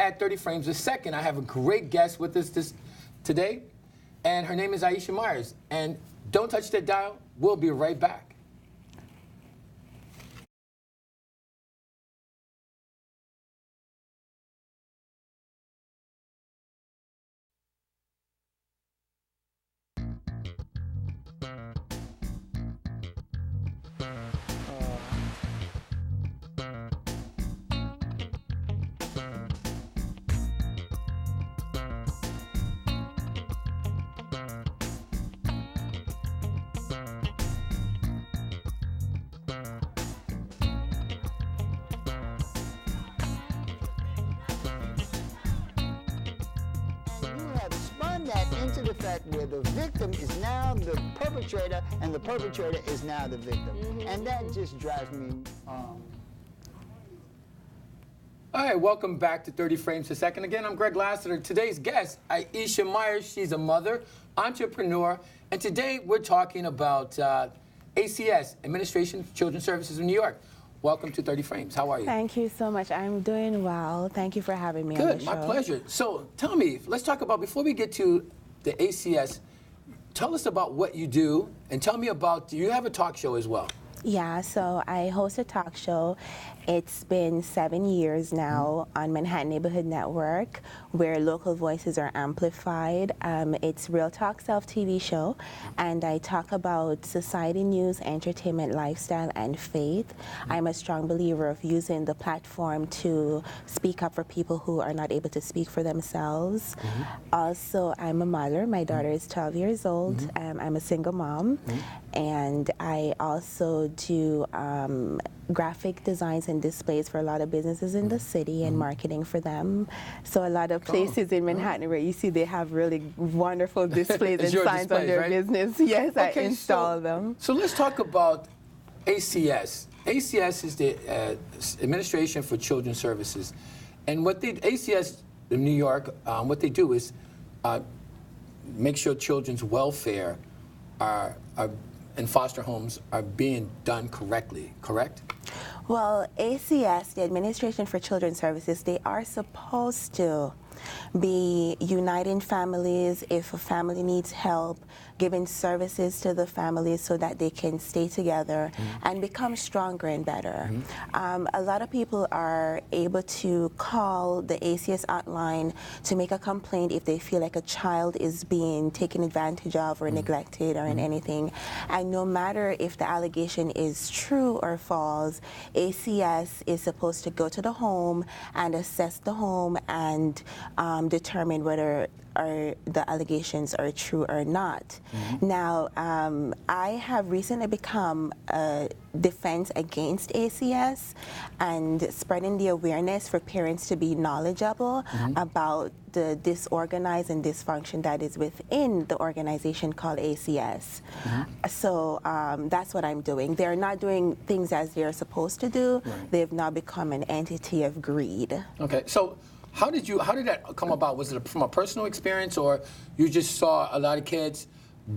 at 30 frames a second. I have a great guest with us today, and her name is Iheshiah Meyers. And don't touch that dial. We'll be right back. That into the fact where the victim is now the perpetrator and the perpetrator is now the victim. And that just drives me All right, welcome back to 30 Frames a Second. Again, I'm Greg Lassiter. Today's guest, Iheshiah Meyers. She's a mother, entrepreneur, and today we're talking about A.C.S, Administration for Children's Services in New York. Welcome to 30 Frames. How are you? Thank you so much. I'm doing well. Thank you for having me on the show. Good, my pleasure. So tell me, let's talk about, before we get to the A.C.S, tell us about what you do, and tell me about, you have a talk show as well. Yeah, so I host a talk show. It's been 7 years now on Manhattan Neighborhood Network, where local voices are amplified. It's Real Talk Self-TV show, and I talk about society news, entertainment, lifestyle, and faith. I'm a strong believer of using the platform to speak up for people who are not able to speak for themselves. Also, I'm a mother. My daughter is 12 years old. I'm a single mom, and I also do graphic designs and displays for a lot of businesses in the city and marketing for them. So a lot of places in Manhattan where you see they have really wonderful displays and signs on their business. Yes, okay, I install them. So let's talk about A.C.S. A.C.S is the Administration for Children's Services. And what A.C.S in New York, what they do is make sure children's welfare in foster homes are being done correctly, correct? Well, A.C.S, the Administration for Children's Services, they are supposed to be uniting families if a family needs help, giving services to the families so that they can stay together and become stronger and better. A lot of people are able to call the A.C.S hotline to make a complaint if they feel like a child is being taken advantage of or neglected or in anything. And no matter if the allegation is true or false, A.C.S is supposed to go to the home and assess the home and determine whether the allegations are true or not. Now, I have recently become a defense against A.C.S and spreading the awareness for parents to be knowledgeable about the disorganized and dysfunction that is within the organization called A.C.S. So that's what I'm doing. They're not doing things as they're supposed to do. They've now become an entity of greed. Okay, so how did that come about? Was it from a personal experience, or you just saw a lot of kids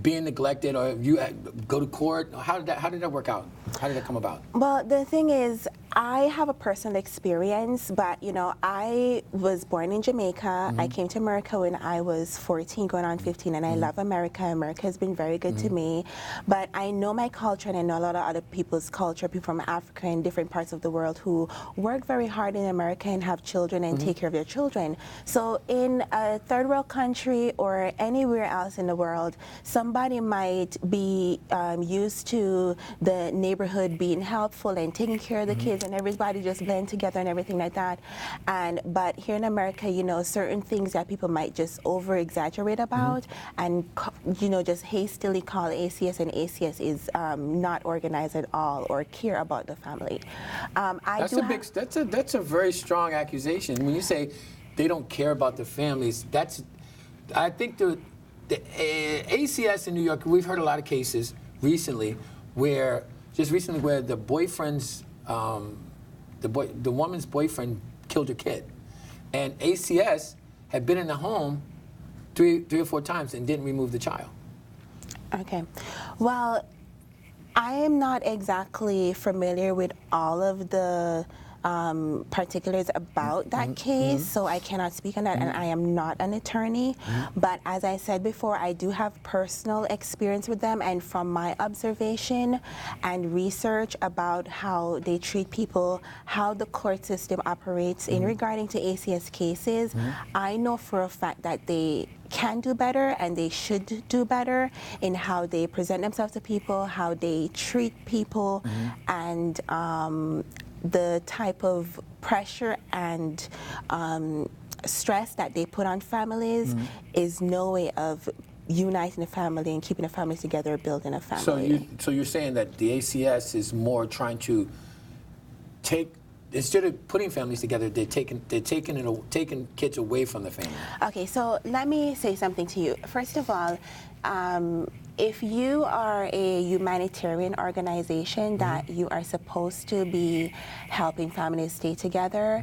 being neglected, or you go to court? How did that work out? How did that come about? Well, the thing is, I have a personal experience, but you know, I was born in Jamaica. I came to America when I was 14, going on 15, and I love America. America has been very good to me, but I know my culture, and I know a lot of other people's culture, people from Africa and different parts of the world who work very hard in America and have children and take care of their children. So in a third world country or anywhere else in the world, somebody might be used to the neighborhood being helpful and taking care of the kids, and everybody just blend together and everything like that. But here in America, you know, certain things that people might just over exaggerate about and, you know, just hastily call A.C.S, and A.C.S is not organized at all or care about the family. That's a very strong accusation. When you say they don't care about the families, I think the A.C.S in New York, we've heard a lot of cases recently where the boyfriend's the woman's boyfriend killed her kid, and A.C.S had been in the home three or four times and didn't remove the child. Okay, well, I am not exactly familiar with all of the particulars about that case, so I cannot speak on that, and I am not an attorney. But as I said before, I do have personal experience with them, and from my observation and research about how they treat people, how the court system operates in regarding to A.C.S. cases, I know for a fact that they can do better and they should do better in how they present themselves to people, how they treat people, and the type of pressure and stress that they put on families is no way of uniting a family and keeping a family together, building a family. So you're saying that the A.C.S. is more trying to take, instead of putting families together, they're taking kids away from the family. Okay, so let me say something to you. First of all, if you are a humanitarian organization that you are supposed to be helping families stay together,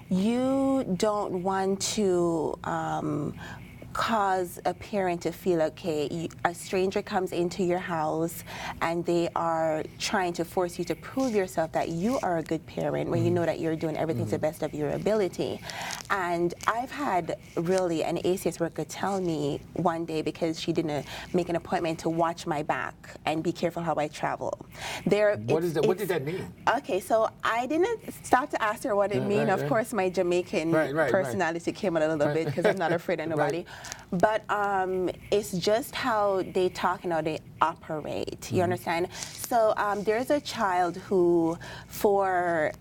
you don't want to cause a parent to feel, okay, a stranger comes into your house and they are trying to force you to prove yourself that you are a good parent when you know that you're doing everything to the best of your ability. And I've had really an A.C.S. worker tell me one day, because she didn't make an appointment to watch my back and be careful how I travel. What did that mean? Okay, so I didn't stop to ask her what it mean. Of course, my Jamaican personality came out a little bit because I'm not afraid of nobody. But it's just how they talk and how they operate. You understand? So there's a child who, for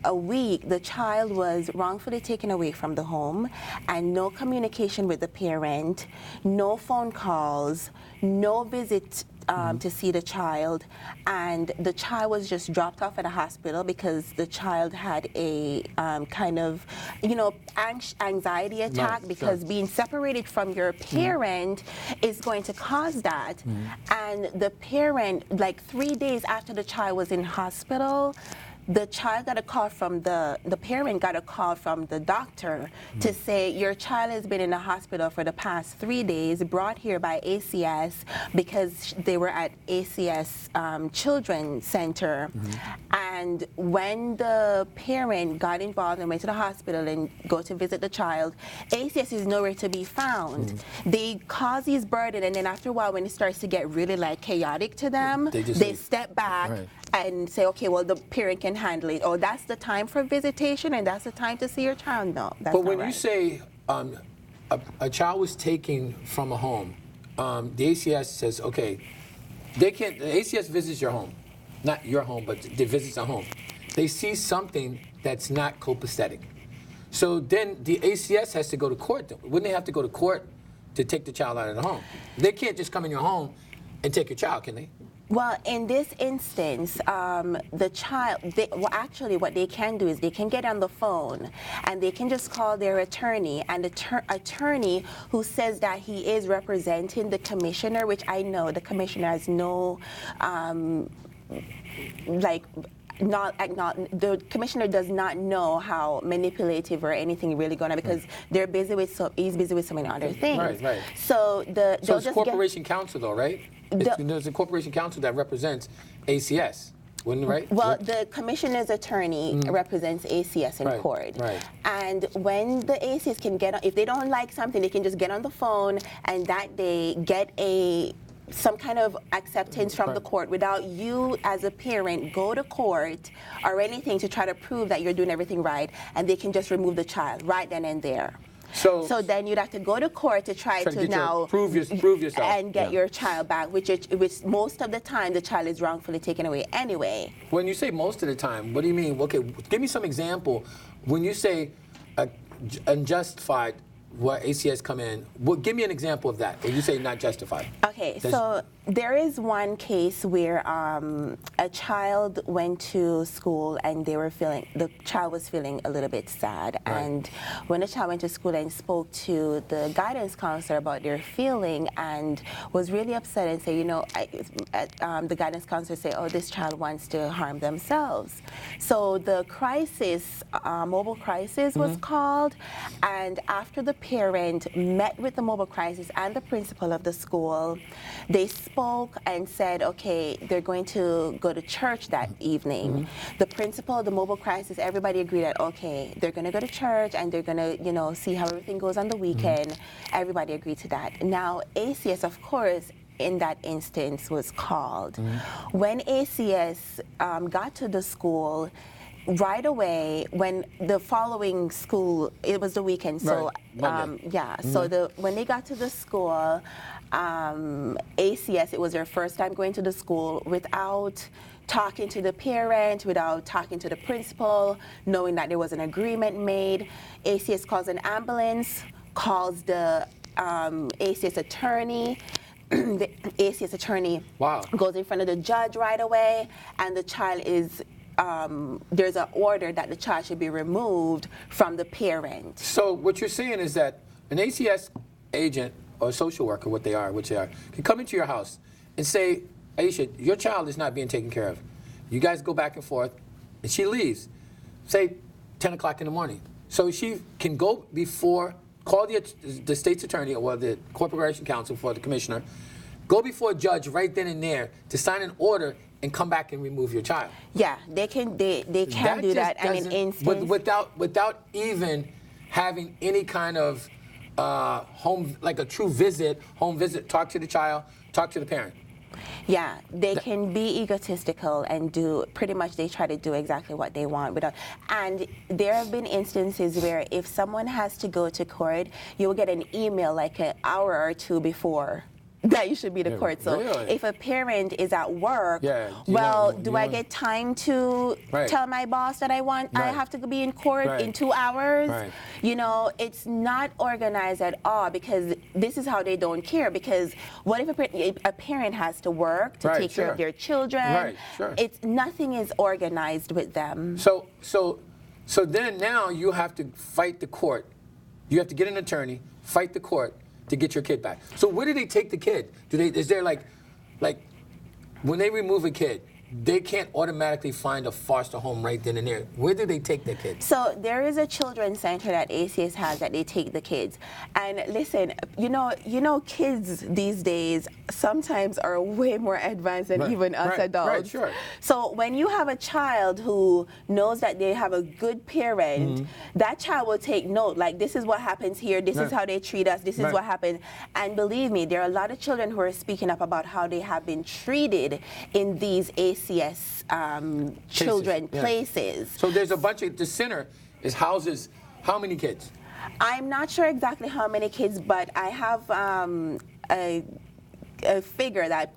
a week, the child was wrongfully taken away from the home, and no communication with the parent, no phone calls, no visit to see the child, and the child was just dropped off at a hospital because the child had a kind of, anxiety attack, because being separated from your parent is going to cause that. And the parent, like 3 days after the child was in hospital, the child got a call from the parent got a call from the doctor to say, your child has been in the hospital for the past 3 days, brought here by A.C.S. because they were at A.C.S. Children's Center. And when the parent got involved and went to the hospital and go to visit the child, A.C.S. is nowhere to be found. They cause these burden, and then after a while, when it starts to get really chaotic to them, they step back and say, okay, well, the parent can handle it. Oh, that's the time for visitation and that's the time to see your child. No, that's But when not right. you say a child was taken from a home, the A.C.S. says, okay, they can't, the A.C.S. visits your home. Not your home, but they visit a home. They see something that's not copacetic. So then the A.C.S. has to go to court. Wouldn't they have to go to court to take the child out of the home? They can't just come in your home and take your child, can they? Well, in this instance, the child, actually what they can do is they can get on the phone and they can just call their attorney, and the attorney who says that he is representing the commissioner, which I know the commissioner has no, the commissioner does not know how manipulative or anything really going on, because they're busy with he's busy with so many other things. So so it's corporation counsel though, right? There's a corporation counsel that represents A.C.S. Wouldn't, right? Well, the commissioner's attorney represents A.C.S. in court. And when the A.C.S. can get, if they don't like something, they can just get on the phone and that day get some kind of acceptance from the court without you as a parent go to court or anything to try to prove that you're doing everything right, and they can just remove the child right then and there. So then you'd have to go to court to try to now prove yourself and get your child back, which most of the time the child is wrongfully taken away anyway. When you say most of the time, what do you mean? Okay, give me some example. When you say unjustified, what A.C.S. come in, give me an example of that. When you say not justified. Okay, so there is one case where a child went to school and the child was feeling a little bit sad. And when the child went to school and spoke to the guidance counselor about their feeling and was really upset and say, the guidance counselor say, oh, this child wants to harm themselves. So the crisis, mobile crisis was called, and after the parent met with the mobile crisis and the principal of the school, they spoke and said, okay, they're going to go to church that evening. The principal, the mobile crisis, everybody agreed that, okay, they're going to go to church and they're going to, see how everything goes on the weekend. Everybody agreed to that. Now, A.C.S., of course, in that instance was called. When A.C.S. got to the school, right away, when the following school, it was the weekend, so when they got to the school, A.C.S., it was their first time going to the school without talking to the parent, without talking to the principal, knowing that there was an agreement made. A.C.S. calls an ambulance, calls the A.C.S. attorney. The A.C.S. attorney goes in front of the judge right away, and the child is there's an order that the child should be removed from the parent. So what you're saying is that an A.C.S. agent or a social worker, which they are, can come into your house and say, Aisha, your child is not being taken care of. You guys go back and forth, and she leaves, say 10 o'clock in the morning. So she can go before, call the state's attorney or the corporation counsel for the commissioner, go before a judge right then and there to sign an order and come back and remove your child. Yeah, they can do that. I mean, instance without even having any kind of home, like a true home visit, talk to the child, talk to the parent. Yeah, they can be egotistical and they try to do exactly what they want. And there have been instances where if someone has to go to court, you will get an email like an hour or two before that you should be to court. So if a parent is at work, do I get time to tell my boss that I have to be in court in 2 hours? It's not organized at all, because this is how they don't care. Because what if a parent has to work to take care of their children? Nothing is organized with them. So then now you have to fight the court. You have to get an attorney, fight the court to get your kid back. So where do they take the kid? Is there like when they remove a kid, they can't automatically find a foster home right then and there. Where do they take the kids? So there is a children's center that A.C.S. has that they take the kids. And listen, kids these days sometimes are way more advanced than even us adults. So when you have a child who knows that they have a good parent, that child will take note, like, this is what happens here, this is how they treat us, this is what happens. And believe me, there are a lot of children who are speaking up about how they have been treated in these A.C.S. Children places. So there's a bunch of, the center houses how many kids? I'm not sure exactly how many kids, but I have a figure that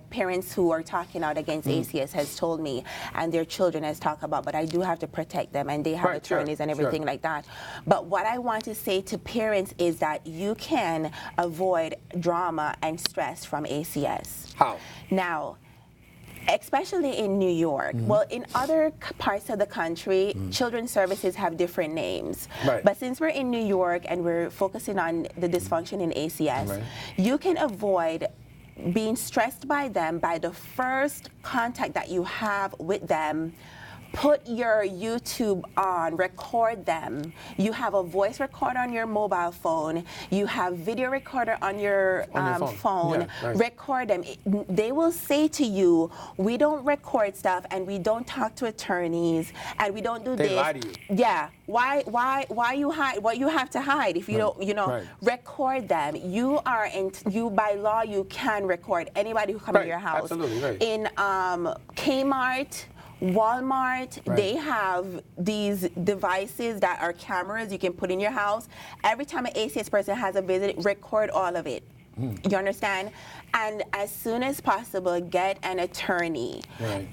parents who are talking out against A.C.S. has told me, and their children has talked about, but I do have to protect them, and they have attorneys and everything like that. But what I want to say to parents is that you can avoid drama and stress from A.C.S. How? Now, especially in New York. Well, in other parts of the country, children's services have different names. But since we're in New York and we're focusing on the dysfunction in A.C.S., you can avoid being stressed by them by the first contact that you have with them. Put your YouTube on, record them. You have a voice recorder on your mobile phone. You have video recorder on your phone. Record them. They will say to you, we don't record stuff, and we don't talk to attorneys, and we don't do this. They lie to you. Yeah. Why you hide? What you have to hide if you don't, record them. You by law, you can record anybody who comes to your house. Absolutely, In Kmart, Walmart, they have these devices that are cameras you can put in your house. Every time an A.C.S. person has a visit, record all of it. You understand? And as soon as possible, get an attorney.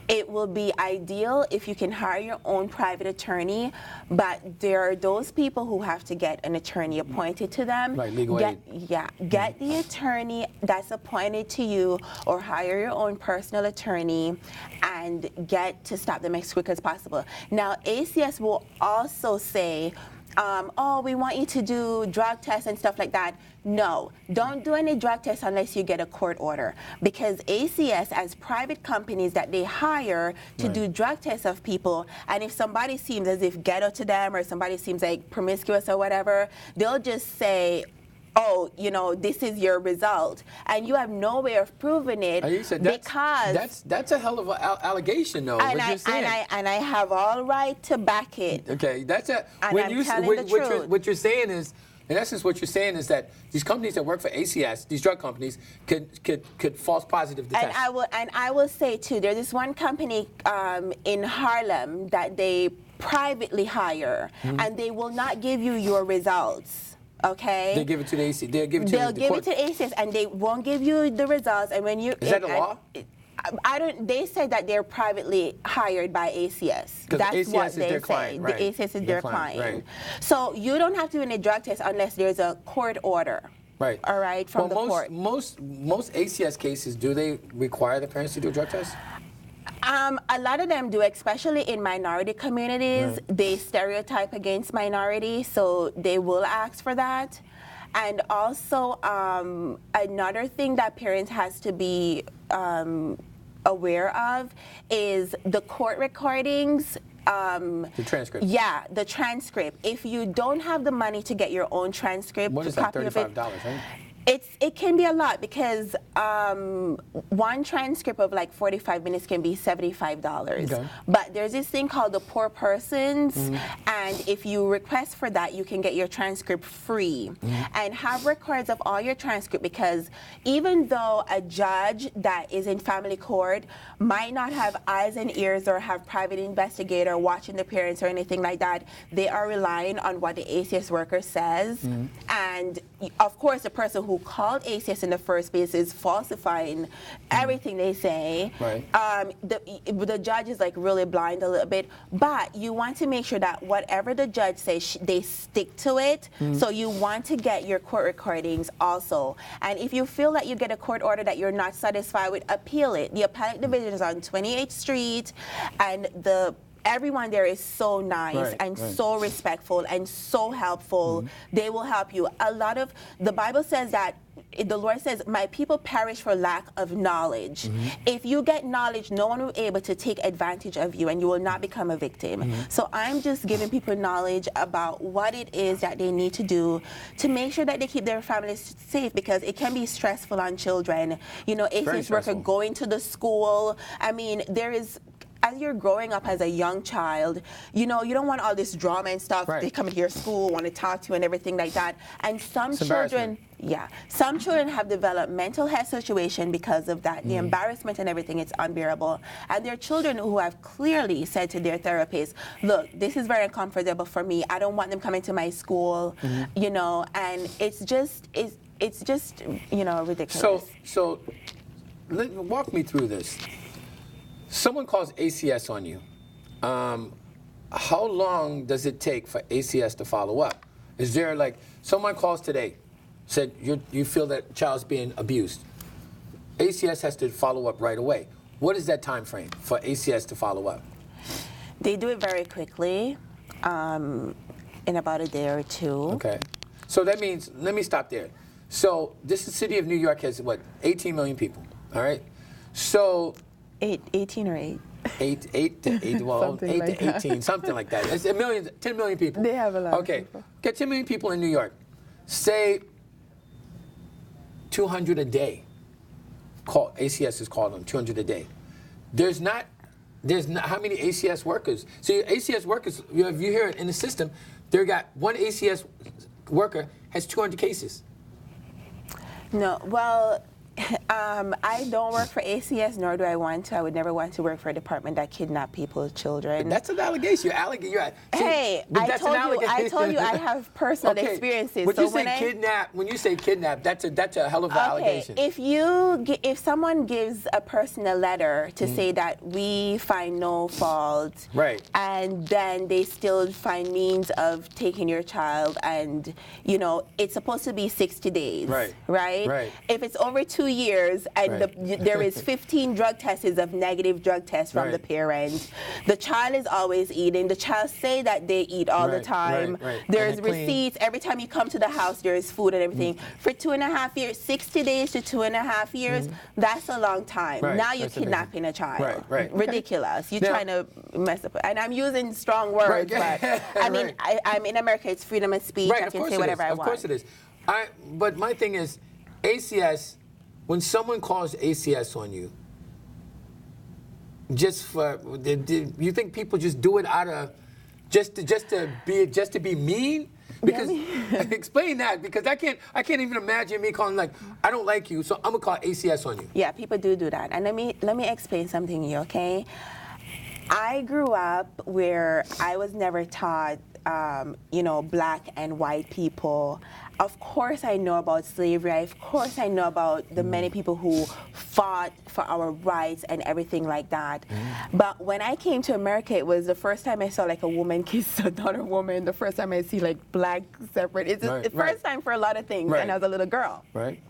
It will be ideal if you can hire your own private attorney, but there are those people who have to get an attorney appointed to them. Legal aid. Get the attorney that's appointed to you, or hire your own personal attorney, and get to stop them as quick as possible. Now, A.C.S. will also say, we want you to do drug tests and stuff like that. No, don't do any drug tests unless you get a court order, because A.C.S. as private companies that they hire to do drug tests of people, and if somebody seems as if ghetto to them, or somebody seems like promiscuous or whatever, they'll just say, oh, you know, this is your result, and you have no way of proving it because that's a hell of an allegation, though. And I have all right to back it. Okay, that's a. And I'm telling the truth. What you're saying is, in essence, what you're saying is that these companies that work for A.C.S, these drug companies, could false positive the test. And I will say too, there's this one company in Harlem that they privately hire, and they will not give you your results. Okay. They give it to the AC. They'll give it to They'll give it to A.C.S, and they won't give you the results. And when you is that the law? I don't. They said that they're privately hired by A.C.S. That's A.C.S what they their say. client, right. The A.C.S is their client. Right. So you don't have to do any drug test unless there's a court order. Right. All right, from the court. Most A.C.S cases, do they require the parents to do a drug test? A lot of them do, especially in minority communities. Right. They stereotype against minorities, so they will ask for that. And also, another thing that parents has to be aware of is the court recordings. The transcript. Yeah, the transcript. If you don't have the money to get your own transcript, what is that? $35, right? It can be a lot because one transcript of like 45 minutes can be $75. Okay. But there's this thing called the poor persons, and if you request for that, you can get your transcript free. And have records of all your transcript, because even though a judge that is in family court might not have eyes and ears or have private investigator watching the parents or anything like that, they are relying on what the A.C.S worker says. And of course, the person who called A.C.S in the first place is falsifying everything they say. Right. The judge is like really blind a little bit, but you want to make sure that whatever the judge says, they stick to it. So you want to get your court recordings also. And if you feel that you get a court order that you're not satisfied with, appeal it. The appellate division is on 28th Street, and everyone there is so nice and so respectful and so helpful. They will help you. The Bible says that the Lord says, my people perish for lack of knowledge. If you get knowledge, no one will be able to take advantage of you, and you will not become a victim. So I'm just giving people knowledge about what it is that they need to do to make sure that they keep their families safe, because it can be stressful on children. You know, A.C.S worker going to the school. I mean, as you're growing up as a young child, you know, you don't want all this drama and stuff. They come into your school, want to talk to you and everything like that. And some children have developed mental health situation because of that. The embarrassment and everything, it's unbearable. And there are children who have clearly said to their therapist, look, this is very uncomfortable for me. I don't want them coming to my school, you know, and it's just, you know, ridiculous. So walk me through this. Someone calls A.C.S on you. How long does it take for A.C.S to follow up? Is there like, someone calls today, said you feel that child's being abused. A.C.S has to follow up right away. What is that time frame for A.C.S to follow up? They do it very quickly, in about a day or two. Okay. So that means, let me stop there. So this city of New York has, what, 18 million people, all right? So 18 or 8? 8 to 18, something like that. It's 10 million people. They have a lot of people. Get 10 million people in New York. Say 200 a day. A.C.S is called them 200 a day. There's not how many A.C.S workers? See, A.C.S workers, if you hear it in the system, one A.C.S worker has 200 cases. No, well, I don't work for A.C.S, nor do I want to. I would never want to work for a department that kidnap people's children. That's an allegation. Hey, I told you I have personal experiences. When you say kidnap, that's a hell of an allegation. If someone gives a person a letter to say that we find no fault, and then they still find means of taking your child, and you know it's supposed to be 60 days, right? If it's over 2 years and there is 15 drug tests of negative drug tests from the parent, the child is always eating. The child say that they eat all the time. There's receipts. Every time you come to the house, there is food and everything. For 2.5 years, 60 days to 2.5 years, that's a long time. Now you're kidnapping a child. Ridiculous. You're trying to mess up. And I'm using strong words, but I mean, I'm in America. It's freedom of speech. I can say whatever I want. Of course it is. But my thing is, A.C.S. When someone calls A.C.S. on you, you think people just do it out of just to be mean? Because explain that, because I can't even imagine me calling like, I don't like you, so I'm gonna call A.C.S. on you. Yeah, people do that, and let me explain something to you, okay? I grew up where I was never taught, black and white people. Of course I know about slavery. Of course I know about the many people who fought for our rights and everything like that. But when I came to America, it was the first time I saw like a woman kiss another woman, the first time I see like black separate. It's the first time for a lot of things, and I was a little girl. Right.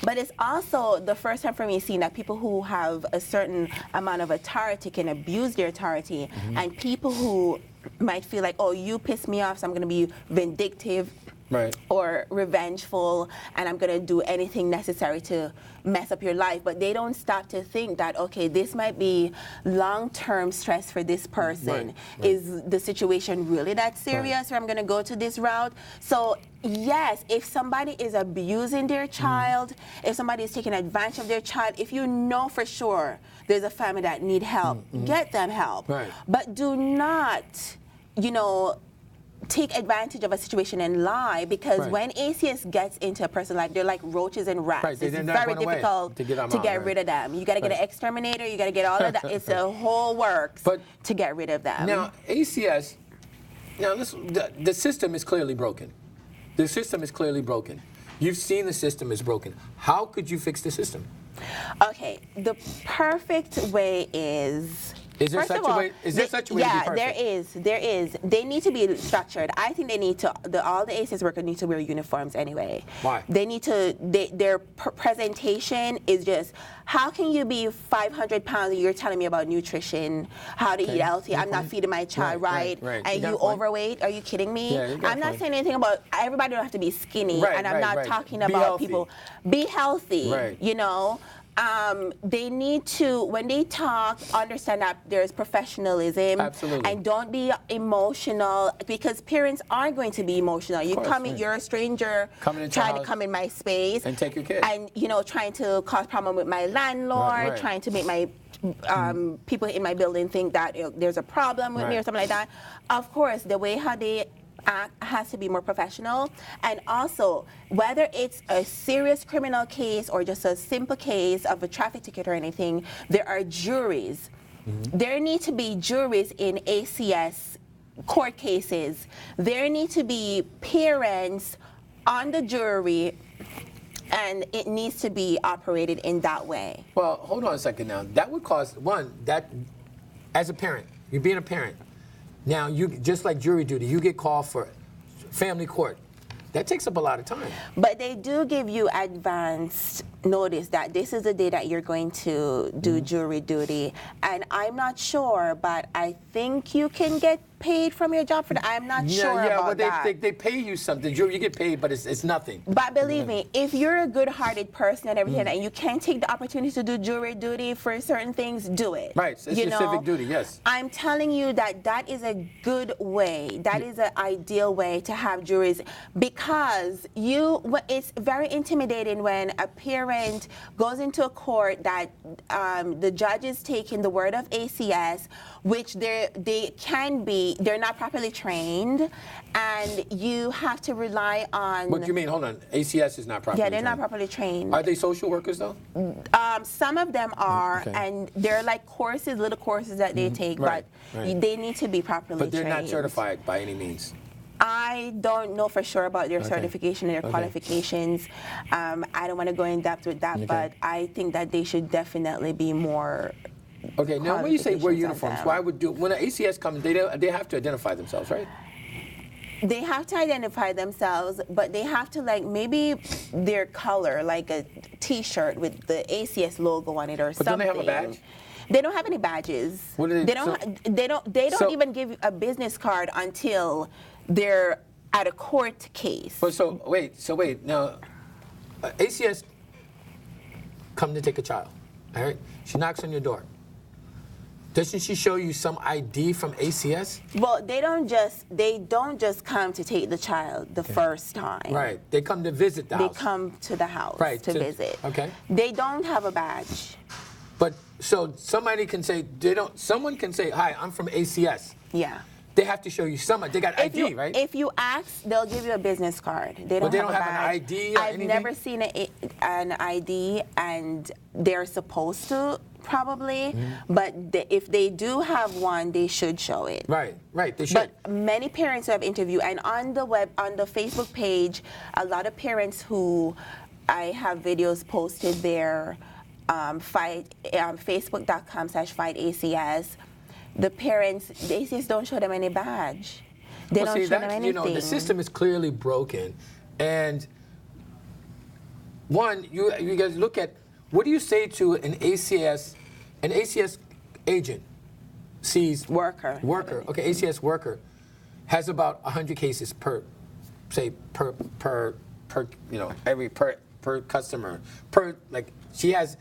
But it's also the first time for me seeing that people who have a certain amount of authority can abuse their authority, and people who might feel like, oh, you pissed me off, so I'm going to be vindictive. Right. Or revengeful, and I'm going to do anything necessary to mess up your life. But they don't stop to think that, okay, this might be long-term stress for this person. Right. Is the situation really that serious, or I'm going to go to this route? So, yes, if somebody is abusing their child, if somebody is taking advantage of their child, if you know for sure there's a family that need help, get them help. Right. But do not, take advantage of a situation and lie, because when A.C.S. gets into a person, like they're like roaches and rats, it's very difficult to get rid of them. You got to get an exterminator, you got to get all of that. It's a whole works to get rid of them. Now, A.C.S., the system is clearly broken. The system is clearly broken. You've seen the system is broken. How could you fix the system? Okay, the perfect way is... Is there such a way? Is there such a way to be perfect? Yeah, there is. They need to be structured. I think they need to. All the A.C.S. workers need to wear uniforms anyway. Why? They need to. Their presentation is just, how can you be 500 pounds and you're telling me about nutrition, how to eat healthy? I'm not feeding my child right. And you overweight? Are you kidding me? Yeah, I'm not saying anything about everybody don't have to be skinny, and I'm not talking about people. Be healthy. They need to, when they talk, understand that there's professionalism. Absolutely. And don't be emotional, because parents are going to be emotional. You come in, you're a stranger, trying to come in my space. And take your kid. And, trying to cause problem with my landlord, trying to make my people in my building think that there's a problem with me or something like that. Of course, the way how they has to be more professional. And also, whether it's a serious criminal case or just a simple case of a traffic ticket or anything, there are juries. There need to be juries in A.C.S. court cases. There need to be parents on the jury, and it needs to be operated in that way. Well, hold on a second now. That would cause, as a parent, you're being a parent, now, you just like jury duty, you get called for family court. That takes up a lot of time. But they do give you advanced notice that this is the day that you're going to do jury duty. And I'm not sure, but I think you can get paid from your job for that. I'm not sure about that. Yeah, but they pay you something. You get paid, but it's nothing. But believe me, if you're a good-hearted person and everything, and you can take the opportunity to do jury duty for certain things, do it. Right, it's your civic duty, yes. I'm telling you that is a good way. That is an ideal way to have juries, because it's very intimidating when a parent goes into a court that the judge is taking the word of A.C.S., which they're not properly trained, and you have to rely on... What do you mean? Hold on. A.C.S. is not properly trained? Yeah, they're not properly trained. Are they social workers, though? Some of them are, and they're like little courses that they take, but they need to be properly trained. But they're not certified by any means? I don't know for sure about their certification and their qualifications. I don't want to go in depth with that, but I think that they should definitely be more... Okay, now when you say wear uniforms, when an A.C.S. comes, they have to identify themselves, right? They have to identify themselves, but they have to, like, maybe their color, like a T-shirt with the A.C.S. logo on it or something. But don't they have a badge? They don't have any badges. What do they don't even give you a business card until they're at a court case. But so wait. Now, A.C.S. come to take a child. All right, she knocks on your door. Doesn't she show you some ID from A.C.S.? Well, they don't just come to take the child the first time. Right. They come to visit the house. They come to the house to visit. Okay. They don't have a badge. But so somebody can say someone can say, "Hi, I'm from A.C.S." Yeah. They have to show you they got ID, right? If you ask, they'll give you a business card. They don't have a badge. An ID or I've anything? never seen an ID, and they're supposed to probably, but if they do have one, they should show it. Right, they should. But many parents who have interviewed, and on the Facebook page, a lot of parents who I have videos posted there, Facebook.com/FightACS. The parents, the A.C.S. don't show them any badge. They don't show them anything. The system is clearly broken. And one, you guys look at, what do you say to an A.C.S. agent sees worker, okay, A.C.S. worker has about 100 cases per customer, she has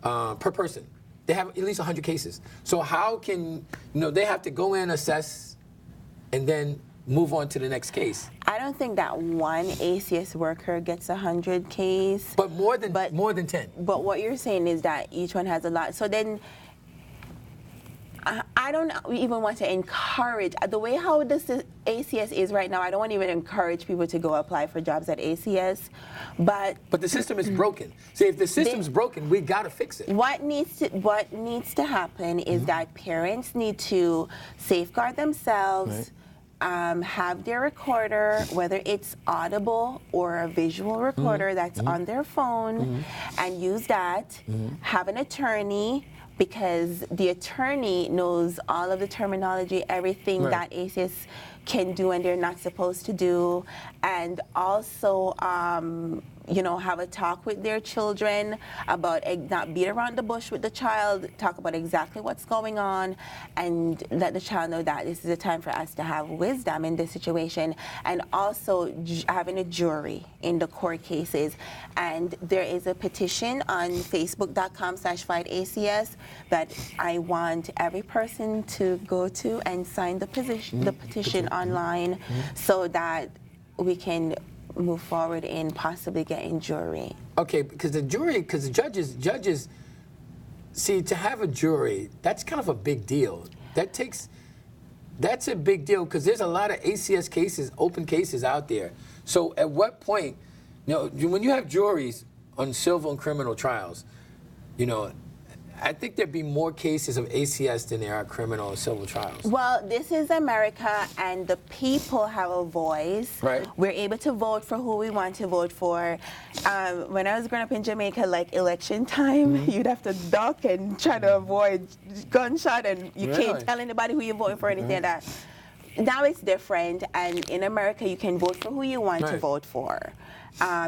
per person. They have at least 100 cases. So how can, they have to go in, assess, and then move on to the next case. I don't think that one A.C.S. worker gets 100 cases. But more than 10. But what you're saying is that each one has a lot. So then, I don't even want to encourage, the way how this A.C.S. is right now, I don't want to even encourage people to go apply for jobs at A.C.S. But the system is broken. See, if the system's broken, we got to fix it. What needs to happen is that parents need to safeguard themselves, have their recorder, whether it's audible or a visual recorder that's on their phone, and use that, have an attorney, because the attorney knows all of the terminology, everything that A.C.S. can do and they're not supposed to do, and also have a talk with their children about not beat around the bush with the child, talk about exactly what's going on, and let the child know that this is a time for us to have wisdom in this situation, and also having a jury in the court cases. And there is a petition on Facebook.com/FightACS that I want every person to go to and sign the petition online so that we can move forward in possibly getting jury. Okay, because the judges, see, to have a jury, that's kind of a big deal. That's a big deal because there's a lot of A.C.S. cases, open cases out there. So at what point, when you have juries on civil and criminal trials, I think there'd be more cases of A.C.S. than there are criminal and civil trials. Well, this is America, and the people have a voice. Right. We're able to vote for who we want to vote for. When I was growing up in Jamaica, like election time, you'd have to duck and try to avoid gunshot, and you can't tell anybody who you're voting for, anything like that. Now it's different, and in America, you can vote for who you want to vote for.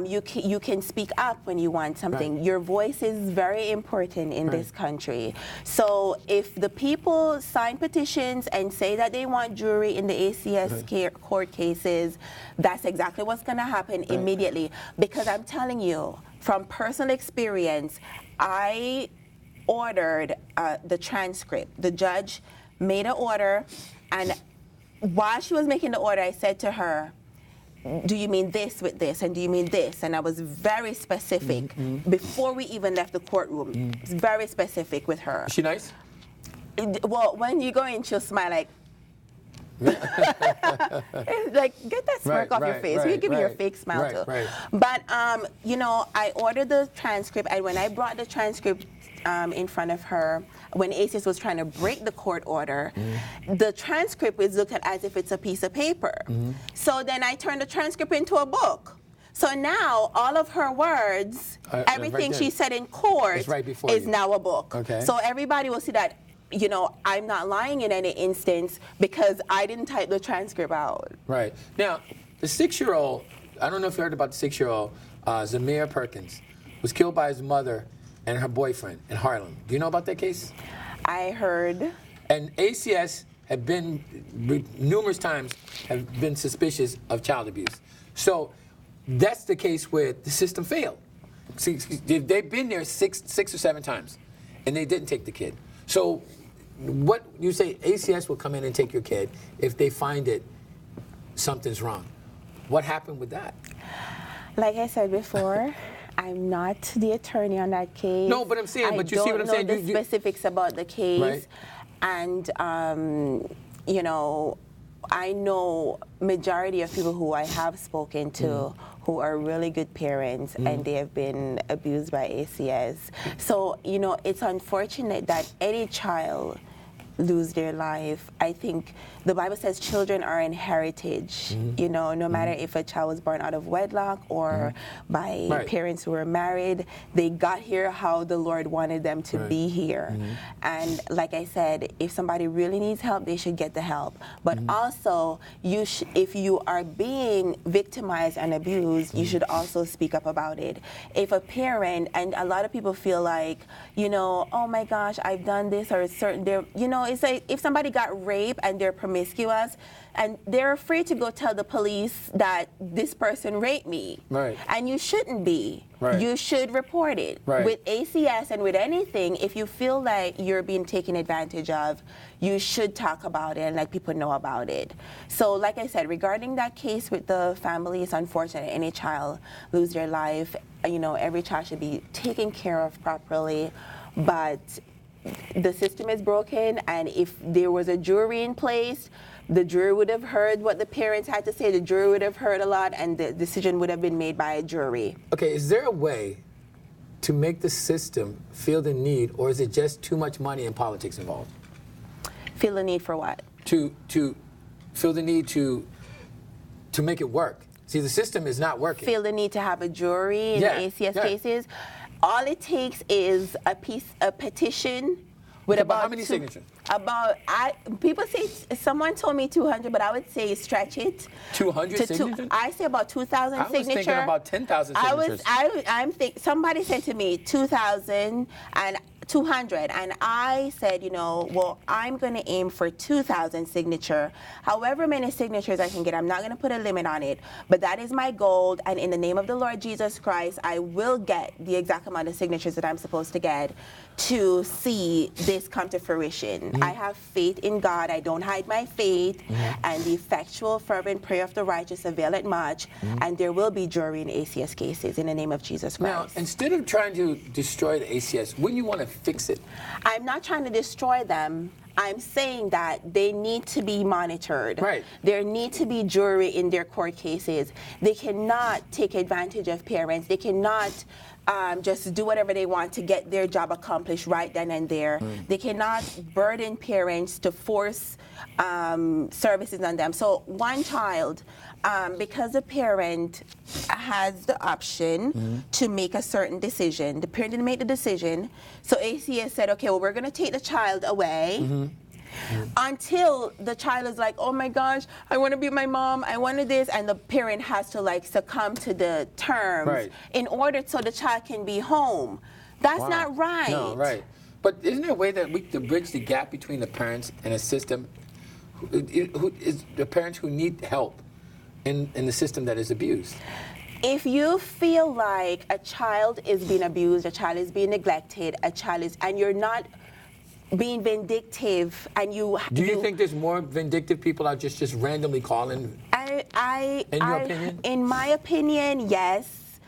You can speak up when you want something. Your voice is very important in this country. So if the people sign petitions and say that they want jury in the A.C.S. court cases, that's exactly what's going to happen immediately. Because I'm telling you, from personal experience, I ordered the transcript. The judge made an order, and while she was making the order, I said to her, do you mean this with this, and do you mean this? And I was very specific before we even left the courtroom. Very specific with her. Is she nice? Well, when you go in, she'll smile like, like, get that smirk off your face. You give me your fake smile too. But I ordered the transcript, and when I brought the transcript in front of her, when A.C.S. was trying to break the court order, the transcript was looked at as if it's a piece of paper. So then I turned the transcript into a book. So now all of her words, everything she said in court is now a book. Okay. So everybody will see that, I'm not lying in any instance because I didn't type the transcript out. Right. Now, the 6-year-old, I don't know if you heard about the 6-year-old, Zamir Perkins, was killed by his mother and her boyfriend in Harlem. Do you know about that case? I heard. And A.C.S. had been, numerous times, have been suspicious of child abuse. So that's the case where the system failed. See, they've been there six or seven times, and they didn't take the kid. So what you say ACS will come in and take your kid if they find it something's wrong. What happened with that? Like I said before, I'm not the attorney on that case. No, but I'm saying, but you see what I'm saying? I don't know the specifics about the case. Right. And, you know, I know majority of people who I have spoken to who are really good parents and they have been abused by ACS. So, you know, it's unfortunate that any child lose their life. I think the Bible says children are an heritage, you know, no matter if a child was born out of wedlock or by parents who were married, they got here how the Lord wanted them to be here. And like I said, if somebody really needs help, they should get the help. But also, if you are being victimized and abused, you should also speak up about it. If a parent, and a lot of people feel like, you know, oh my gosh, I've done this, or you know, it's like if somebody got raped and they're promiscuous and they're afraid to go tell the police that this person raped me. Right. And you shouldn't be. Right. You should report it. Right. With ACS and with anything, if you feel like you're being taken advantage of, you should talk about it and let people know about it. So like I said, regarding that case with the family, it's unfortunate any child lose their life. You know, every child should be taken care of properly, but the system is broken, and if there was a jury in place, the jury would have heard what the parents had to say, the jury would have heard a lot, and the decision would have been made by a jury. Okay, is there a way to make the system feel the need, or is it just too much money and politics involved? Feel the need for what? To feel the need to make it work. See, the system is not working. Feel the need to have a jury in the ACS cases. All it takes is a petition with about how many signatures? People say, someone told me 200, but I would say stretch it. 200 signatures? I say about 2,000 signatures. I was thinking about 10,000 signatures. Somebody said to me 2,000 and 200, and I said, you know, well, I'm going to aim for 2,000 signature. However many signatures I can get, I'm not going to put a limit on it, but that is my goal, and in the name of the Lord Jesus Christ, I will get the exact amount of signatures that I'm supposed to get to see this come to fruition. I have faith in God. I don't hide my faith, and the effectual, fervent prayer of the righteous availeth much, and there will be jury in ACS cases in the name of Jesus Christ. Now, instead of trying to destroy the ACS, wouldn't you want to fix it? I'm not trying to destroy them. I'm saying that they need to be monitored. Right. There need to be jury in their court cases. They cannot take advantage of parents. They cannot just do whatever they want to get their job accomplished right then and there. They cannot burden parents to force services on them. So one child, because the parent has the option to make a certain decision, the parent didn't make the decision, so ACS said, okay, well, we're going to take the child away until the child is like, oh my gosh, I want to be with my mom, I wanted this, and the parent has to like succumb to the terms in order so the child can be home. That's not right. No, right. But isn't there a way that we to bridge the gap between the parents and a system, who is the parents who need help in the system that is abused? If you feel like a child is being abused, a child is being neglected, and you're not being vindictive, and do you think there's more vindictive people out just randomly calling? In your opinion? In my opinion, yes.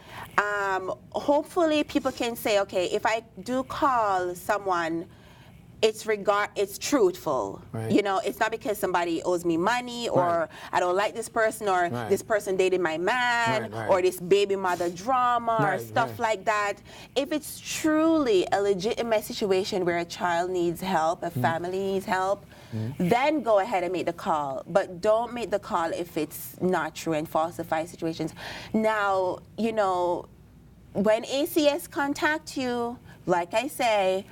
Hopefully people can say, okay, if I do call someone, it's truthful. Right. You know, it's not because somebody owes me money, or I don't like this person, or this person dated my man, or this baby mother drama, or stuff like that. If it's truly a legitimate situation where a child needs help, a family needs help, then go ahead and make the call. But don't make the call if it's not true and falsify situations. Now, you know, when ACS contact you, like I say,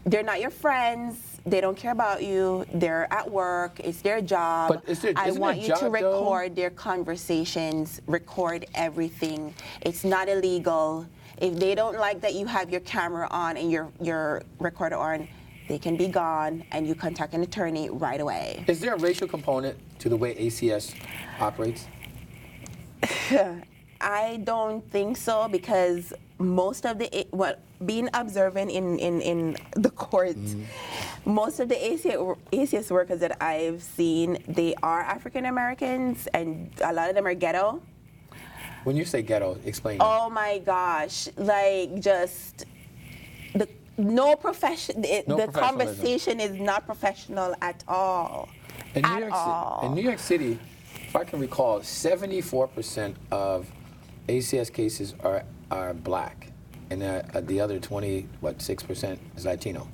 they're not your friends. They don't care about you. They're at work. It's their job. But I want you to record their conversations, record everything. It's not illegal. If they don't like that you have your camera on and your recorder on, they can be gone, and you contact an attorney right away. Is there a racial component to the way ACS operates? I don't think so, because most of being observant in the court, most of the ACS workers that I've seen, they are African Americans, and a lot of them are ghetto. When you say ghetto, explain. Oh my gosh, like just no profession. The conversation is not professional at all. In New York City, if I can recall, 74% of ACS cases are black, and the other 6% is Latino.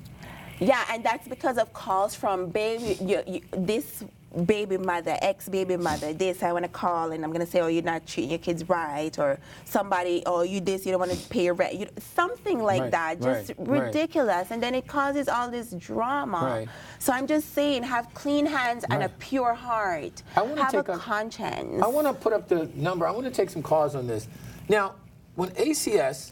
Yeah, and that's because of calls from this baby mother, ex-baby mother, this, I want to call and I'm going to say, oh, you're not treating your kids right, or somebody, oh, you this, you don't want to pay your rent, something like that, just ridiculous. And then it causes all this drama. So I'm just saying, have clean hands and a pure heart. Have a conscience. I want to put up the number. I want to take some calls on this. Now, when ACS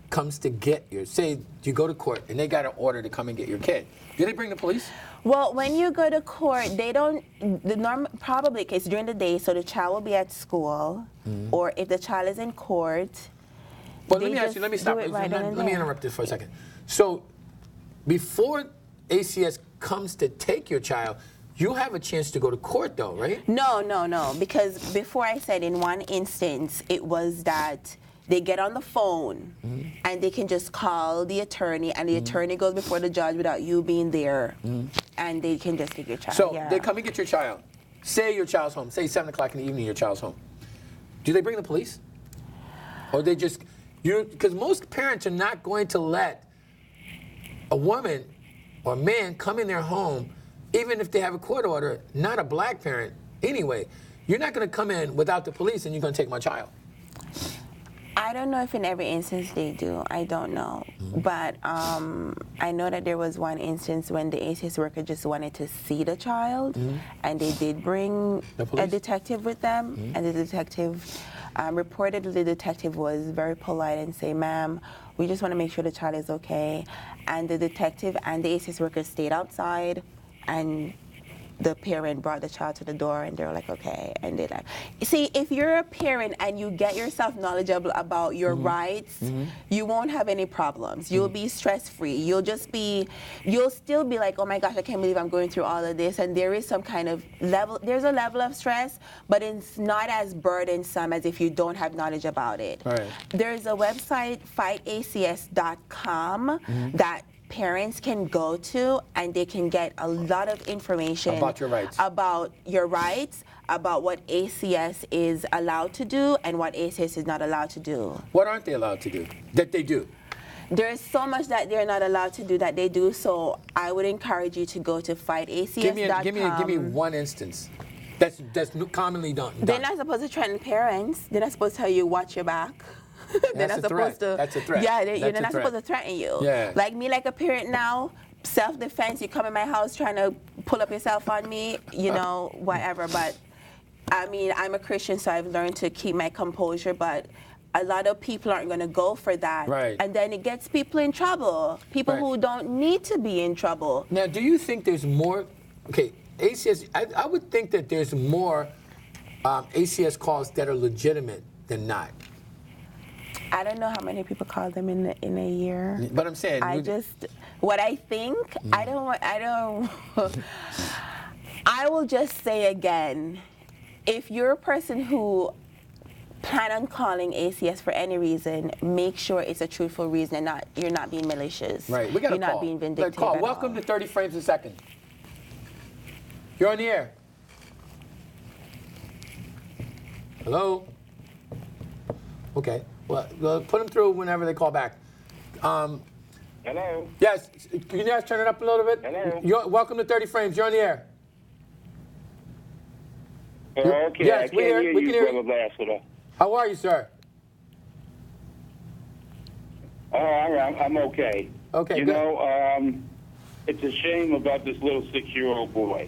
comes to get you, say you go to court and they got an order to come and get your kid, do they bring the police? Well, when you go to court, they don't, probably case during the day, so the child will be at school, or if the child is in court. Well, let me ask you, let me stop. Let me interrupt this for a second. So, before ACS comes to take your child, you have a chance to go to court though, right? No, because before I said in one instance, it was that they get on the phone and they can just call the attorney, and the attorney goes before the judge without you being there, and they can just take your child. So they come and get your child. Say your child's home. Say 7 o'clock in the evening, your child's home. Do they bring the police? Or they just, because most parents are not going to let a woman or a man come in their home, even if they have a court order, not a black parent anyway. You're not going to come in without the police and you're going to take my child. I don't know if in every instance they do. I don't know. But I know that there was one instance when the A.C.S. worker just wanted to see the child, and they did bring a detective with them, and the detective, reportedly the detective was very polite and say, ma'am, we just want to make sure the child is okay. And the detective and the A.C.S. worker stayed outside, and the parent brought the child to the door, and they were like, okay, and they like. See, if you're a parent and you get yourself knowledgeable about your rights, you won't have any problems. You'll be stress-free. You'll still be like, oh my gosh, I can't believe I'm going through all of this, and there is some kind of level, there's a level of stress, but it's not as burdensome as if you don't have knowledge about it. There's a website, fightacs.com, that parents can go to, and they can get a lot of information about your rights, about what ACS is allowed to do and what ACS is not allowed to do. What aren't they allowed to do that they do? There is so much that they're not allowed to do that they do, so I would encourage you to go to fightacs.com. Give me one instance that's commonly done. They're not supposed to threaten parents. They're not supposed to tell you watch your back. They're not supposed to. That's a threat. Yeah, they're not supposed to threaten you. Yeah. Like me, like a parent now, self-defense. You come in my house trying to pull up yourself on me, whatever. But I mean, I'm a Christian, so I've learned to keep my composure. But a lot of people aren't going to go for that. And then it gets people in trouble. People who don't need to be in trouble. Now, do you think there's more? Okay, ACS. I would think that there's more ACS calls that are legitimate than not. I don't know how many people call them in a year. But I'm saying, what I think, I will just say again, if you're a person who plan on calling ACS for any reason, make sure it's a truthful reason and you're not being malicious. Right, we got a call. You're not being vindictive at all. Welcome to 30 Frames a Second. You're on the air. Hello? Okay. Well, put them through whenever they call back. Hello? Yes. Can you guys turn it up a little bit? Hello? Welcome to 30 Frames. You're on the air. Okay. Yes, I can't hear you, Brother Lassiter. How are you, sir? Oh, I'm okay. Okay, You good. know, it's a shame about this little 6-year-old boy.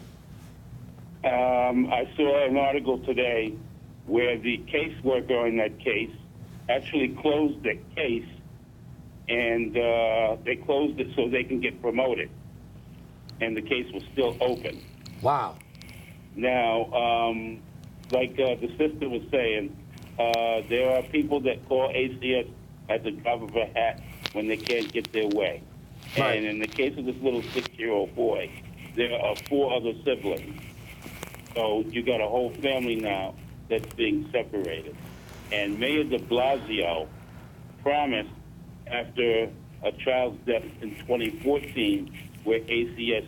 I saw an article today where the caseworker in that case actually closed the case, and they closed it so they can get promoted. And the case was still open. Wow. Now, like the sister was saying, there are people that call ACS at the drop of a hat when they can't get their way. Right. And in the case of this little 6-year-old boy, there are 4 other siblings. So you got a whole family now that's being separated. And Mayor de Blasio promised after a child's death in 2014, where A.C.S.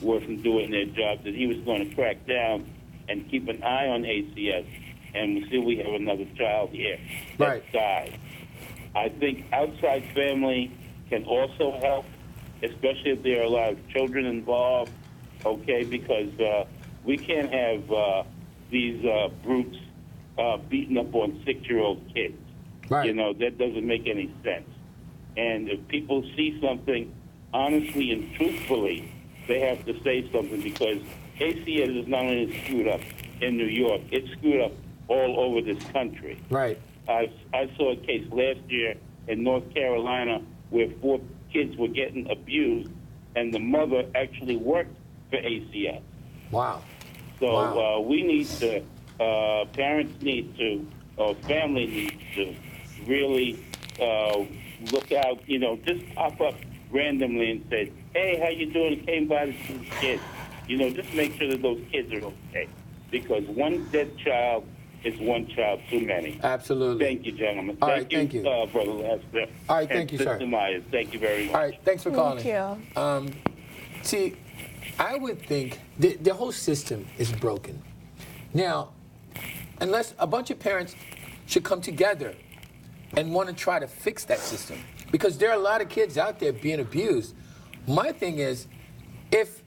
wasn't doing their job, that he was going to crack down and keep an eye on A.C.S. And we see we have another child here that died. I think outside family can also help, especially if there are a lot of children involved, okay, because we can't have these brutes beating up on 6-year-old kids. Right. You know, that doesn't make any sense. And if people see something honestly and truthfully, they have to say something, because A.C.S. is not only screwed up in New York, it's screwed up all over this country. Right. I saw a case last year in North Carolina where 4 kids were getting abused, and the mother actually worked for A.C.S. Wow. So we need to, parents need to, family needs to really look out, you know, just pop up randomly and say, hey, how you doing? Came by to see the kids. You know, just make sure that those kids are okay. Because one dead child is one child too many. Absolutely. Thank you, gentlemen. All right, thank you. Brother Lassiter. All right, thank you, sir. Mr. Meyers, thank you very much. All right, thanks for calling. Thank you. See, I would think the whole system is broken. Now, unless a bunch of parents should come together and want to try to fix that system, because there are a lot of kids out there being abused. My thing is, if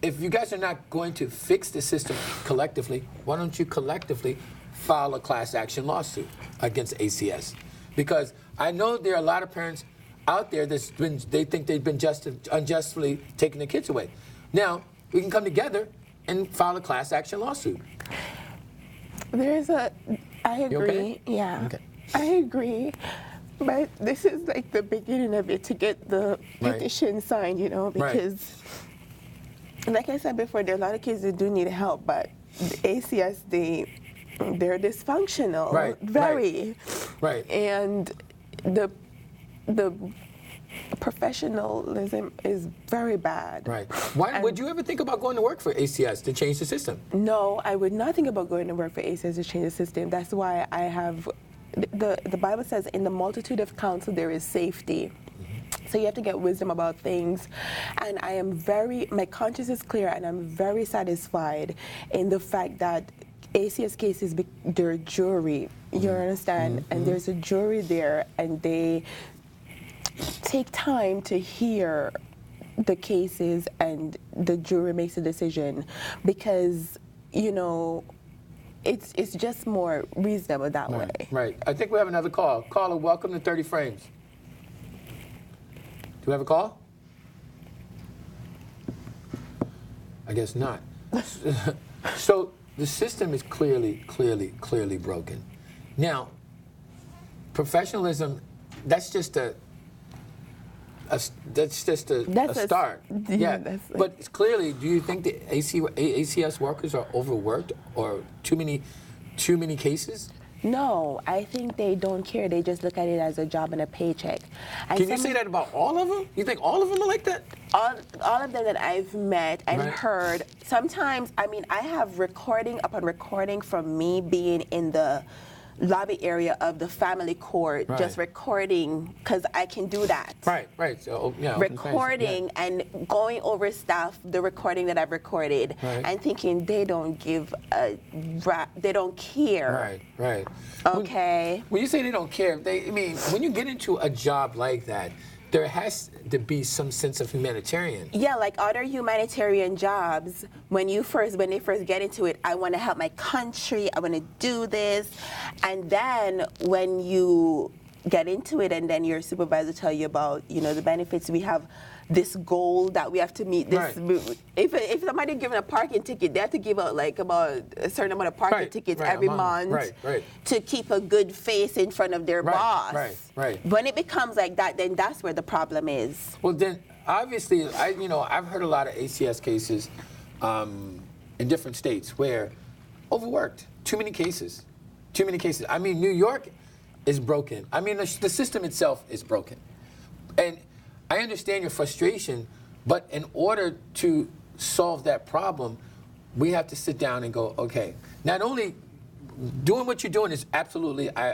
you guys are not going to fix the system collectively, why don't you collectively file a class action lawsuit against A.C.S.? Because I know there are a lot of parents out there they think they've been unjustly taking their kids away. Now, we can come together and file a class action lawsuit. I agree. Okay? Yeah. Okay. I agree. But this is like the beginning of it, to get the petition signed, you know, because like I said before, there are a lot of kids that do need help, but the A.C.S., they're dysfunctional. Right. Very. Right. And the professionalism is very bad. Right. Why would you ever think about going to work for A.C.S. to change the system? No, I would not think about going to work for A.C.S. to change the system. That's why I have, the Bible says, in the multitude of counsel there is safety. So you have to get wisdom about things. And I am my conscience is clear, and I'm very satisfied in the fact that A.C.S. cases, they're jury, you understand? And there's a jury there, and they take time to hear the cases, and the jury makes a decision, because, you know, it's just more reasonable that way. Right. I think we have another call. Caller, welcome to 30 Frames. Do we have a call? I guess not. So the system is clearly broken. Now, professionalism, that's just a start. Yeah. But it's clearly, do you think the ACS workers are overworked, or too many cases? No, I think they don't care. They just look at it as a job and a paycheck. And Can you say that about all of them? You think all of them are like that? All of them that I've met and heard, sometimes, I mean, I have recording upon recording from me being in the lobby area of the family court, just recording, because I can do that. Right. So, yeah, recording and going over stuff, the recording that I've recorded, and thinking they don't give they don't care. Right. Okay. When you say they don't care, when you get into a job like that, there has to be some sense of humanitarian. Yeah, like other humanitarian jobs, when they first get into it, I want to help my country, I want to do this. And then when you get into it, and then your supervisor tell you about, you know, the benefits, we have this goal that we have to meet. If somebody given a parking ticket, they have to give out like about a certain amount of parking tickets every month to keep a good face in front of their boss. When it becomes like that, then that's where the problem is. Well, then obviously, I've heard a lot of ACS cases in different states where overworked, too many cases. I mean, New York is broken. I mean, the system itself is broken, and I understand your frustration, but in order to solve that problem, we have to sit down and go, okay, not only doing what you're doing is absolutely, I